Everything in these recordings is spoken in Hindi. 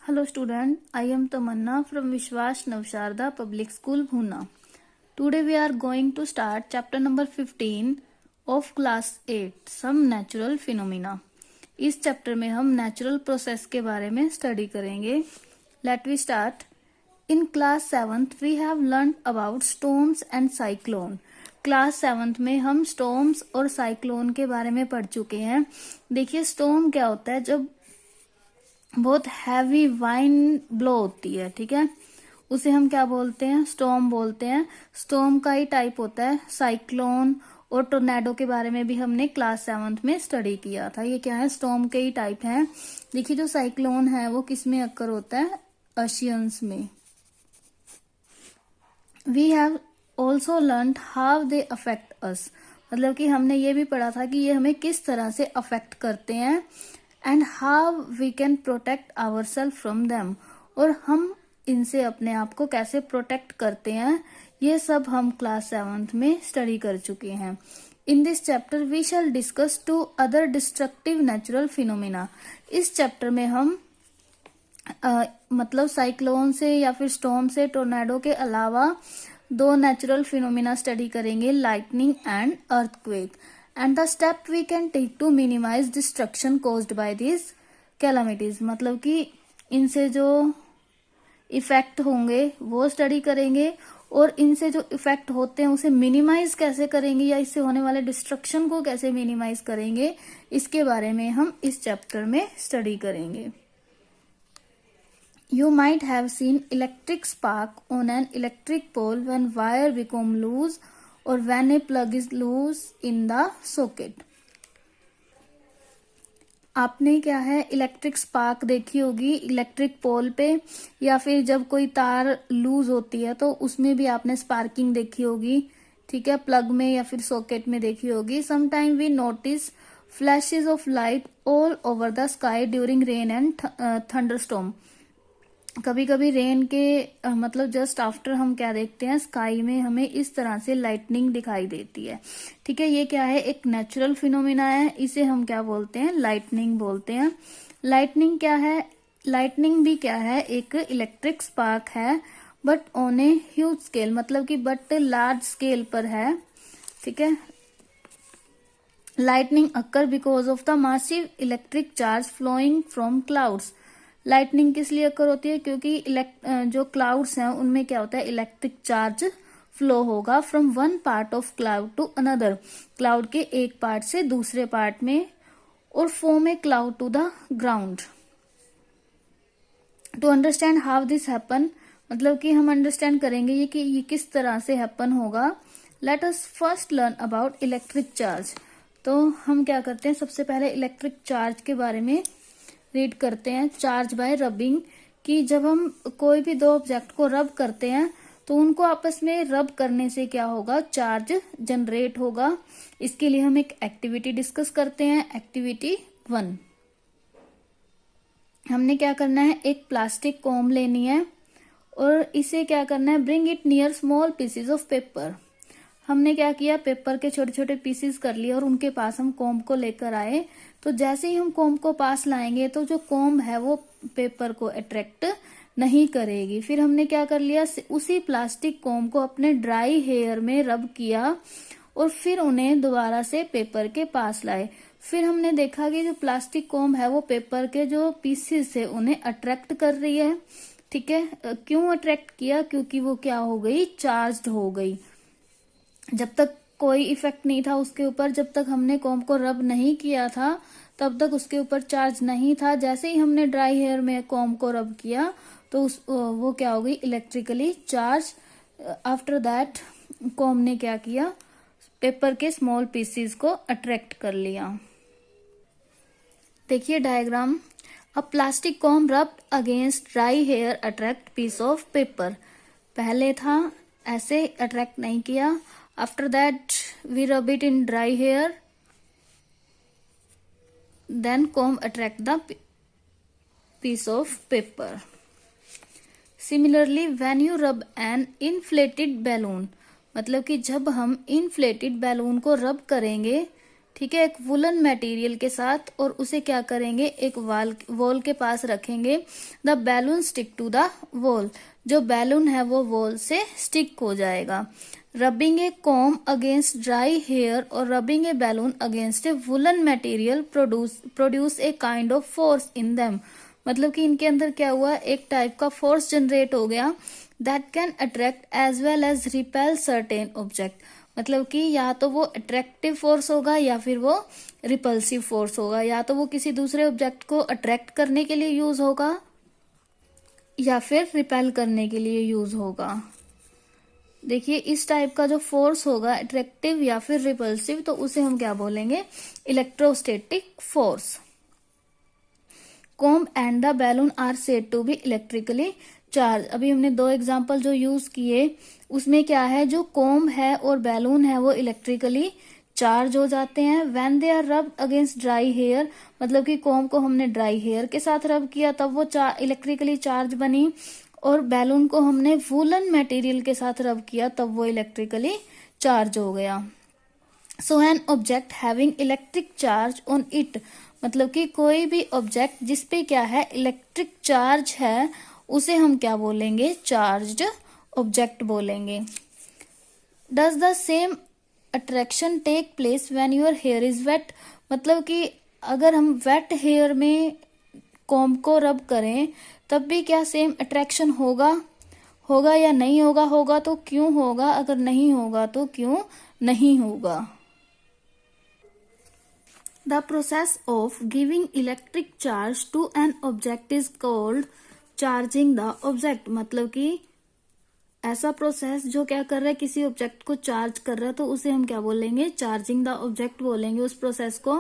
Hello student, I am Tamanna from Vishwas Navsharda Public School, Bhuna. Today we are going to start chapter number 15 of class 8, some natural phenomena. इस चैप्टर में हम नेचुरल प्रोसेस के बारे में स्टडी करेंगे. Let we start. In class 7th we have learned about storms and cyclone. Class 7th में हम स्टॉर्म्स और साइक्लोन के बारे में पढ़ चुके हैं. देखिए स्टॉर्म क्या होता है, जब बहुत हैवी वाइंड ब्लो होती है, ठीक है, उसे हम क्या बोलते हैं, स्टॉर्म बोलते हैं. स्टॉर्म का ही टाइप होता है साइक्लोन, और टोर्नेडो के बारे में भी हमने क्लास 7th में स्टडी किया था. ये क्या है, स्टॉर्म के ही टाइप हैं. देखिए जो साइक्लोन है वो किस में अक्कर होता है, ओशियंस में. We have also learn how they affect us, मतलब कि हमने ये भी पढ़ा था कि ये हमें किस तरह से अफेक्ट करते हैं. And how we can protect our self from them, और हम इनसे अपने आप को कैसे प्रोटेक्ट करते हैं, ये सब हम क्लास 7th में स्टडी कर चुके हैं. In this chapter we shall discuss 2 other destructive natural phenomena. इस चैप्टर में हम मतलब साइक्लोन से या फिर स्टॉर्म से, टोर्नेडो के अलावा 2 नेचुरल फिनोमिना स्टडी करेंगे, lightning and earthquake. And the step we can take to minimise destruction caused by this calamities, मतलब कि इनसे जो इफेक्ट होंगे वो स्टडी करेंगे, और इनसे जो इफेक्ट होते हैं उसे मिनिमाइज कैसे करेंगे, या इससे होने वाले डिस्ट्रक्शन को कैसे मिनिमाइज करेंगे, इसके बारे में हम इस चैप्टर में स्टडी करेंगे. You might have seen electric spark on an electric pole when wire become loose or when a plug is loose in the socket. आपने क्या है, इलेक्ट्रिक स्पार्क देखी होगी इलेक्ट्रिक पोल पे, या फिर जब कोई तार लूज होती है तो उसमें भी आपने स्पार्किंग देखी होगी, ठीक है, प्लग में या फिर सॉकेट में देखी होगी. Sometime we notice flashes of light all over the sky during rain and thunderstorm. कभी कभी रेन के मतलब जस्ट आफ्टर हम क्या देखते हैं, स्काई में हमें इस तरह से लाइटनिंग दिखाई देती है, ठीक है. ये क्या है, एक नेचुरल फिनोमिना है, इसे हम क्या बोलते हैं, लाइटनिंग बोलते हैं. लाइटनिंग क्या है, लाइटनिंग भी क्या है, एक इलेक्ट्रिक स्पार्क है, but on a huge scale, मतलब कि बट लार्ज स्केल पर है, ठीक है. Lightning occur because of the massive electric charge flowing from clouds. Lightning किस लिए अक्कर होती है, क्योंकि जो क्लाउड्स हैं उनमें क्या होता है, इलेक्ट्रिक चार्ज फ्लो होगा from one part of cloud to another, cloud के एक पार्ट से दूसरे पार्ट में, और form a cloud to the ground. To understand how this happen, मतलब कि हम अंडरस्टैंड करेंगे ये कि ये किस तरह से हैपन होगा. Let us first learn about electric charge. तो हम क्या करते हैं, सबसे पहले इलेक्ट्रिक चार्ज के बारे में रीड करते हैं. चार्ज बाय रबिंग, कि जब हम कोई भी 2 ऑब्जेक्ट को रब करते हैं तो उनको आपस में रब करने से क्या होगा, चार्ज जनरेट होगा. इसके लिए हम एक एक्टिविटी डिस्कस करते हैं. एक्टिविटी 1, हमने क्या करना है, एक प्लास्टिक कॉम्ब लेनी है और इसे क्या करना है, bring it near small pieces of paper. हमने क्या किया, पेपर के छोटे छोटे पीसेस कर लिए और उनके पास हम कॉम्ब को लेकर आए. तो जैसे ही हम कॉम्ब को पास लाएंगे तो जो कॉम्ब है वो पेपर को अट्रैक्ट नहीं करेगी. फिर हमने क्या कर लिया, उसी प्लास्टिक कॉम्ब को अपने ड्राई हेयर में रब किया और फिर उन्हें दोबारा से पेपर के पास लाए. फिर हमने देखा कि जो प्लास्टिक कॉम्ब है वो पेपर के जो पीसेस है उन्हें अट्रैक्ट कर रही है, ठीक है. क्यों अट्रैक्ट किया, क्योंकि वो क्या हो गई, चार्ज्ड हो गई. जब तक कोई इफेक्ट नहीं था उसके ऊपर, जब तक हमने कॉम्ब को रब नहीं किया था तब तक उसके ऊपर चार्ज नहीं था. जैसे ही हमने ड्राई हेयर में कॉम्ब को रब किया तो वो क्या हो गई, electrically charge. After that comb ने क्या किया, पेपर के स्मॉल पीसेस को अट्रैक्ट कर लिया. देखिए diagram, a plastic comb rubbed against dry hair attract piece of paper. पहले था ऐसे, अट्रैक्ट नहीं किया. After that we rub it in dry hair, then comb attract the piece of paper. Similarly when you rub an inflated balloon, मतलब कि जब हम inflated balloon को रब करेंगे ठीक है, एक वुलन मटेरियल के साथ, और उसे क्या करेंगे, एक वॉल के पास रखेंगे। The balloon stick to the wall, जो बैलून है वो वॉल से स्टिक हो जाएगा। Rubbing a comb against dry hair और rubbing a balloon against a woollen material produce a kind of force in them. मतलब कि इनके अंदर क्या हुआ, एक टाइप का फोर्स जनरेट हो गया। That can attract as well as repel certain object. मतलब कि या तो वो अट्रैक्टिव फोर्स होगा या फिर वो रिपल्सिव फोर्स होगा, या तो वो किसी दूसरे ऑब्जेक्ट को अट्रैक्ट करने के लिए यूज होगा या फिर रिपेल करने के लिए यूज होगा। देखिए इस टाइप का जो फोर्स होगा अट्रैक्टिव या फिर रिपल्सिव, तो उसे हम क्या बोलेंगे, electrostatic force. Comb and the balloon are said to be electrically charge. अभी हमने दो एग्जांपल जो यूज किए उसमें क्या है, जो कॉम्ब है और बैलून है वो इलेक्ट्रिकली चार्ज हो जाते हैं। When they are rubbed against dry hair, मतलब कि कॉम्ब को हमने ड्राई हेयर के साथ रब किया तब वो इलेक्ट्रिकली चार्ज बनी, और बैलून को हमने वूलन मटेरियल के साथ रब किया तब वो इलेक्ट्रिकली चार्ज हो गया। So an object having electric charge on it, मतलब कि कोई भी ऑब्जेक्ट जिसपे क्या है इलेक्ट्रिक चार्ज है उसे हम क्या बोलेंगे, चार्ज्ड ऑब्जेक्ट बोलेंगे। Does the same attraction take place when your hair is wet, मतलब कि अगर हम वेट हेयर में कॉम्ब को रब करें तब भी क्या सेम अट्रैक्शन होगा या नहीं होगा, होगा तो क्यों होगा, अगर नहीं होगा तो क्यों नहीं होगा। The process of giving electric charge to an object is called charging the object, मतलब कि ऐसा प्रोसेस जो क्या कर रहा है, किसी ऑब्जेक्ट को चार्ज कर रहा है, तो उसे हम क्या बोलेंगे, चार्जिंग द ऑब्जेक्ट बोलेंगे उस प्रोसेस को।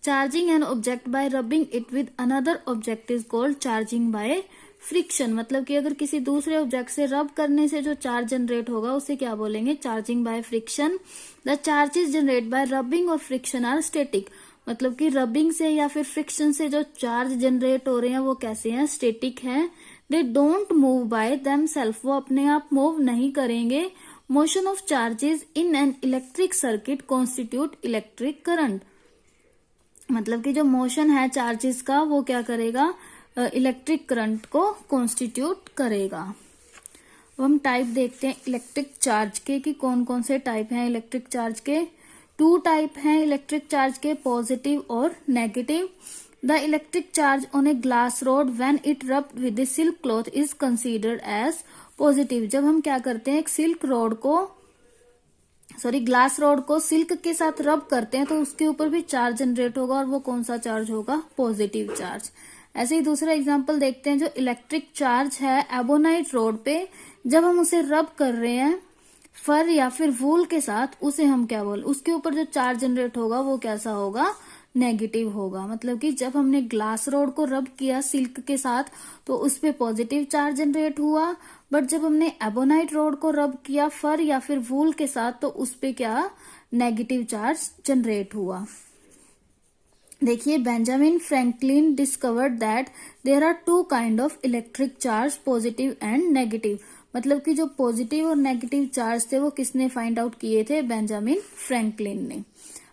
Charging an object by rubbing it with another object is called charging by friction, मतलब कि अगर किसी दूसरे ऑब्जेक्ट से रब करने से जो चार्ज जनरेट होगा उसे क्या बोलेंगे, charging by friction. The charges generate bye rubbing और फ्रिक्शन आर स्टैटिक, मतलब कि रबिंग से या फिर फ्रिक्शन से जो चार्ज जनरेट हो रहे हैं वो कैसे हैं, स्टैटिक हैं। They don't move by themselves, वो अपने आप मूव नहीं करेंगे। Motion of charges in an electric circuit constitute electric current, मतलब कि जो मोशन है चार्जेस का वो क्या करेगा, इलेक्ट्रिक करंट को कॉन्स्टिट्यूट करेगा। अब हम टाइप देखते हैं इलेक्ट्रिक चार्ज के कि कौन कौन से टाइप हैं इलेक्ट्रिक चार्ज के। 2 टाइप हैं इलेक्ट्रिक चार्ज के, पॉजिटिव और negative. The electric charge on a glass rod when it rubbed with a silk cloth is considered as positive. जब हम क्या करते हैं, एक ग्लास रोड को सिल्क के साथ रब करते हैं तो उसके ऊपर भी चार्ज जनरेट होगा, और वो कौन सा चार्ज होगा, पॉजिटिव चार्ज। ऐसे ही दूसरा एग्जांपल देखते हैं, जो इलेक्ट्रिक चार्ज है एबोनाइट रोड पे, जब हम उसे रब कर रहे हैं फर या फिर वूल के साथ, उसे हम क्या बोल, उसके ऊपर जो चार्ज जनरेट होगा वो कैसा होगा, नेगेटिव होगा। मतलब कि जब हमने ग्लास रोड को रब किया सिल्क के साथ तो उस पे पॉजिटिव चार्ज जनरेट हुआ, बट जब हमने एबोनाइट रोड को रब किया फर या फिर वूल के साथ तो उस पे क्या, नेगेटिव चार्ज जनरेट हुआ। देखिए Benjamin Franklin discovered that there are 2 kind of electric charge, positive and negative, मतलब कि जो पॉजिटिव और नेगेटिव चार्ज थे वो किसने फाइंड आउट किए थे, बेंजामिन फ्रैंकलिन ने।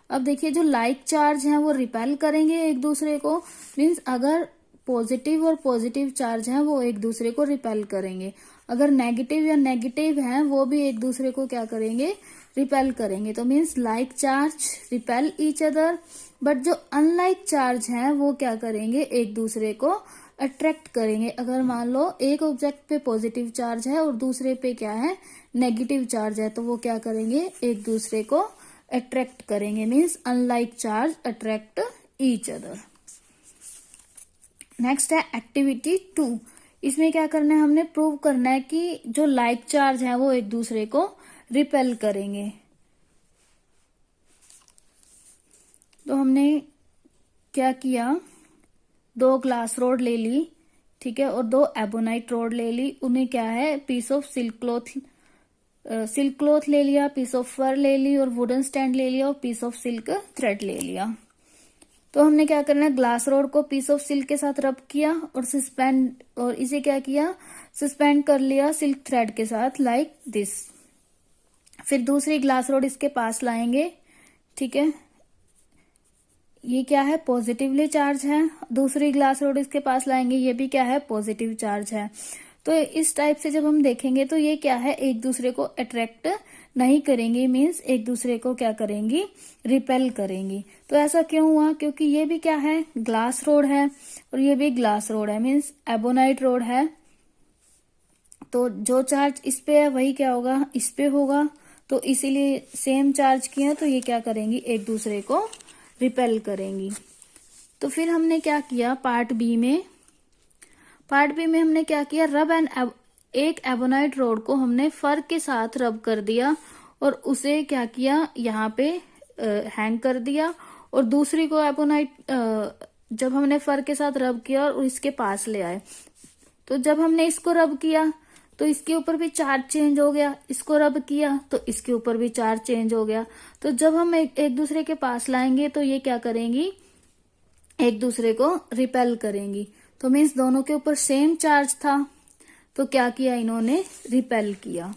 अब देखिए जो लाइक चार्ज हैं वो रिपेल करेंगे एक दूसरे को, मीन्स अगर पॉजिटिव और पॉजिटिव चार्ज हैं वो एक दूसरे को रिपेल करेंगे, अगर नेगेटिव या नेगेटिव हैं वो भी एक दूसरे को क्या करेंगे, रिपेल करेंगे। तो means like charge repel each other, but जो अनलाइक चार्ज हैं वो क्या करेंगे, एक दूसरे को अट्रैक्ट करेंगे। अगर मान लो एक ऑब्जेक्ट पे पॉजिटिव चार्ज है और दूसरे पे क्या है, नेगेटिव चार्ज है, तो वो क्या करेंगे, एक दूसरे को अट्रैक्ट करेंगे, means unlike charge attract each other. Next है एक्टिविटी 2। इसमें क्या करना है, हमने प्रूव करना है कि जो लाइक चार्ज है वो एक दूसरे को रिपेल करेंगे। तो हमने क्या किया, 2 ग्लास रोड ले ली, ठीक है, और 2 एबोनाइट रोड ले ली, उन्हें क्या है, पीस ऑफ सिल्क क्लॉथ ले लिया, पीस ऑफ फर ले ली, और वुडन स्टैंड ले लिया, और पीस ऑफ सिल्क थ्रेड ले लिया। तो हमने क्या करना है, ग्लास रोड को पीस ऑफ सिल्क के साथ रब किया और इसे क्या किया, सस्पेंड कर लिया सिल्क थ्रेड के साथ, लाइक दिस। फिर दूसरी ग्लास रोड इसके पास लाएंगे, ठीक है, ये क्या है, पॉजिटिवली चार्ज है। दूसरी ग्लास रोड इसके पास लाएंगे, ये भी क्या है, पॉजिटिव चार्ज है। तो इस टाइप से जब हम देखेंगे तो ये क्या है, एक दूसरे को अट्रैक्ट नहीं करेंगी, मीन्स एक दूसरे को क्या करेंगी, रिपेल करेंगी। तो ऐसा क्यों हुआ, क्योंकि ये भी क्या है, ग्लास रोड है और ये भी ग्लास रोड है, मीन्स एबोनाइट रोड है। तो जो चार्ज इस पे है वही क्या होगा, इस पे होगा। तो इसीलिए सेम चार्ज किया तो ये क्या करेंगी, एक दूसरे को रिपेल करेंगी। तो फिर हमने क्या किया, पार्ट बी में हमने क्या किया, एक एबोनाइट रोड को हमने फर के साथ रब कर दिया और उसे क्या किया, यहाँ पे हैंग कर दिया। और दूसरी को एबोनाइट जब हमने फर के साथ रब किया और इसके पास ले आए, तो जब हमने इसको रब किया तो इसके ऊपर भी चार्ज चेंज हो गया, इसको रब किया तो इसके ऊपर भी चार्ज चेंज हो गया। तो जब हम एक दूसरे के पास लाएंगे तो ये क्या करेंगी, एक दूसरे को रिपेल करेंगी। तो मीन्स दोनों के ऊपर सेम चार्ज था, तो क्या किया, इन्होंने रिपेल किया।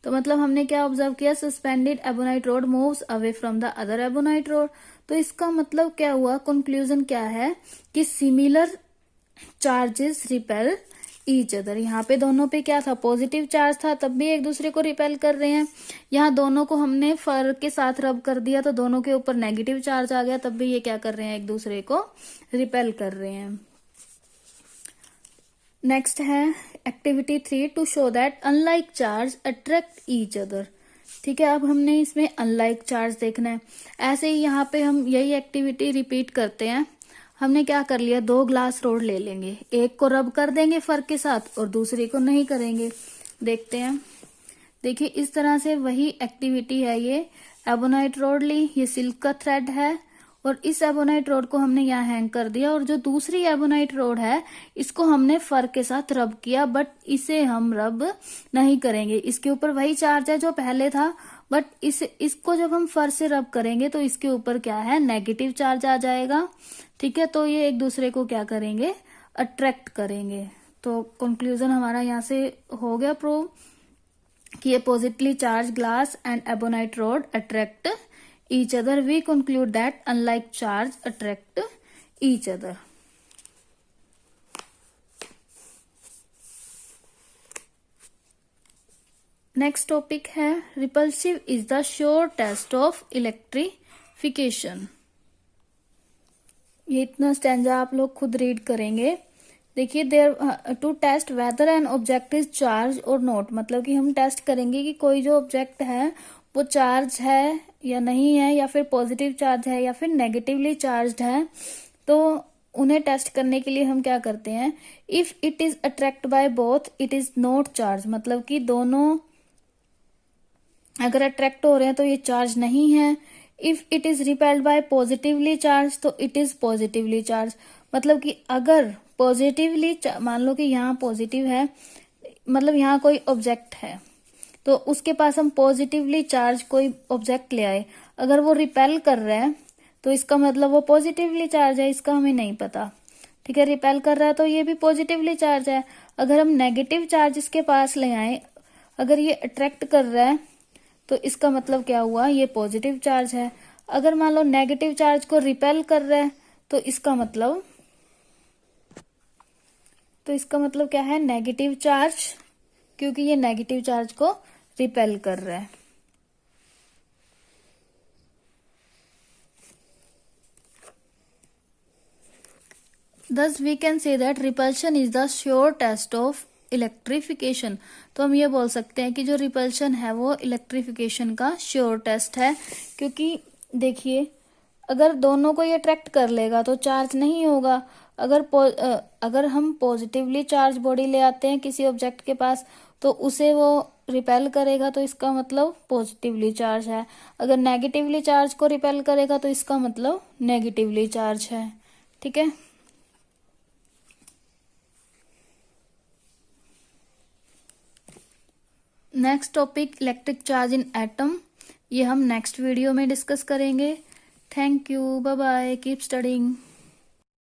तो मतलब हमने क्या ऑब्जर्व किया, suspended ebonite road moves away from the other ebonite road. तो इसका मतलब क्या हुआ, कंक्लूजन क्या है कि similar charges repel each other. यहाँ पे दोनों पे क्या था, पॉजिटिव चार्ज था, तब भी एक दूसरे को रिपेल कर रहे हैं। यहाँ दोनों को हमने फर के साथ रब कर दिया तो दोनों के ऊपर नेगेटिव चार्ज आ गया, तब भी ये क्या कर रहे हैं, एक दूसरे को रिपेल कर रहे हैं। नेक्स्ट है activity 3, to show that unlike charge attract each other. ठीक है, अब हमने इसमें अनलाइक चार्ज देखना है। ऐसे ही यहाँ पे हम यही एक्टिविटी रिपीट करते हैं। हमने क्या कर लिया, 2 ग्लास रोड ले लेंगे, एक को रब कर देंगे फर के साथ और दूसरी को नहीं करेंगे। देखते हैं, देखिए इस तरह से वही एक्टिविटी है। ये एबोनाइट रोड ली, ये सिल्क का थ्रेड है और इस एबोनाइट रोड को हमने यहाँ हैंग कर दिया। और जो दूसरी एबोनाइट रोड है इसको हमने फर के साथ रब किया, बट इसे हम रब नहीं करेंगे। इसके ऊपर वही चार्ज है जो पहले था, बट इसको जब हम फर से रब करेंगे तो इसके ऊपर क्या है, नेगेटिव चार्ज आ जाएगा। ठीक है, तो ये एक दूसरे को क्या करेंगे, अट्रैक्ट करेंगे। तो कंक्लूजन हमारा यहाँ से हो गया प्रूव कि ये positively charge glass and ebonite road attract each other. We conclude that unlike charge attract each other. Next topic है repulsive is the sure test of electrification. ये इतना स्टैंजा आप लोग खुद रीड करेंगे। देखिए, there two test whether an object is charge और नॉट, मतलब कि हम टेस्ट करेंगे कि कोई जो ऑब्जेक्ट है वो चार्ज है या नहीं है, या फिर पॉजिटिव चार्ज है या फिर नेगेटिवली चार्ज्ड है। तो उन्हें टेस्ट करने के लिए हम क्या करते हैं, if it is attract by both it is not charge, मतलब कि दोनों अगर अट्रैक्ट हो रहे हैं तो ये चार्ज नहीं है। If it is repelled by positively charge तो इट इज पॉजिटिवली चार्ज, मतलब कि अगर पॉजिटिवली, मान लो कि यहाँ पॉजिटिव है, मतलब यहाँ कोई ऑब्जेक्ट है तो उसके पास हम पॉजिटिवली चार्ज कोई ऑब्जेक्ट ले आए, अगर वो रिपेल कर रहा है तो इसका मतलब वो पॉजिटिवली चार्ज है, इसका हमें नहीं पता। ठीक है, रिपेल कर रहा है तो ये भी पॉजिटिवली चार्ज है। अगर हम नेगेटिव चार्ज इसके पास ले आए, अगर ये अट्रैक्ट कर रहा है तो इसका मतलब क्या हुआ, ये पॉजिटिव चार्ज है। अगर मान लो नेगेटिव चार्ज को रिपेल कर रहा है तो इसका मतलब क्या है, नेगेटिव चार्ज, क्योंकि ये नेगेटिव चार्ज को रिपेल कर रहा है। Thus we can say that repulsion is the sure test of electrification. तो हम ये बोल सकते हैं कि जो रिपल्शन है वो इलेक्ट्रिफिकेशन का श्योर टेस्ट है, क्योंकि देखिए अगर दोनों को ये अट्रैक्ट कर लेगा तो चार्ज नहीं होगा। अगर हम पॉजिटिवली चार्ज बॉडी ले आते हैं किसी ऑब्जेक्ट के पास तो उसे वो रिपेल करेगा, तो इसका मतलब पॉजिटिवली चार्ज है। अगर नेगेटिवली चार्ज को रिपेल करेगा तो इसका मतलब नेगेटिवली चार्ज है। ठीक है, next topic electric charge in atom, ये हम नेक्स्ट वीडियो में डिस्कस करेंगे। Thank you, bye bye, keep studying.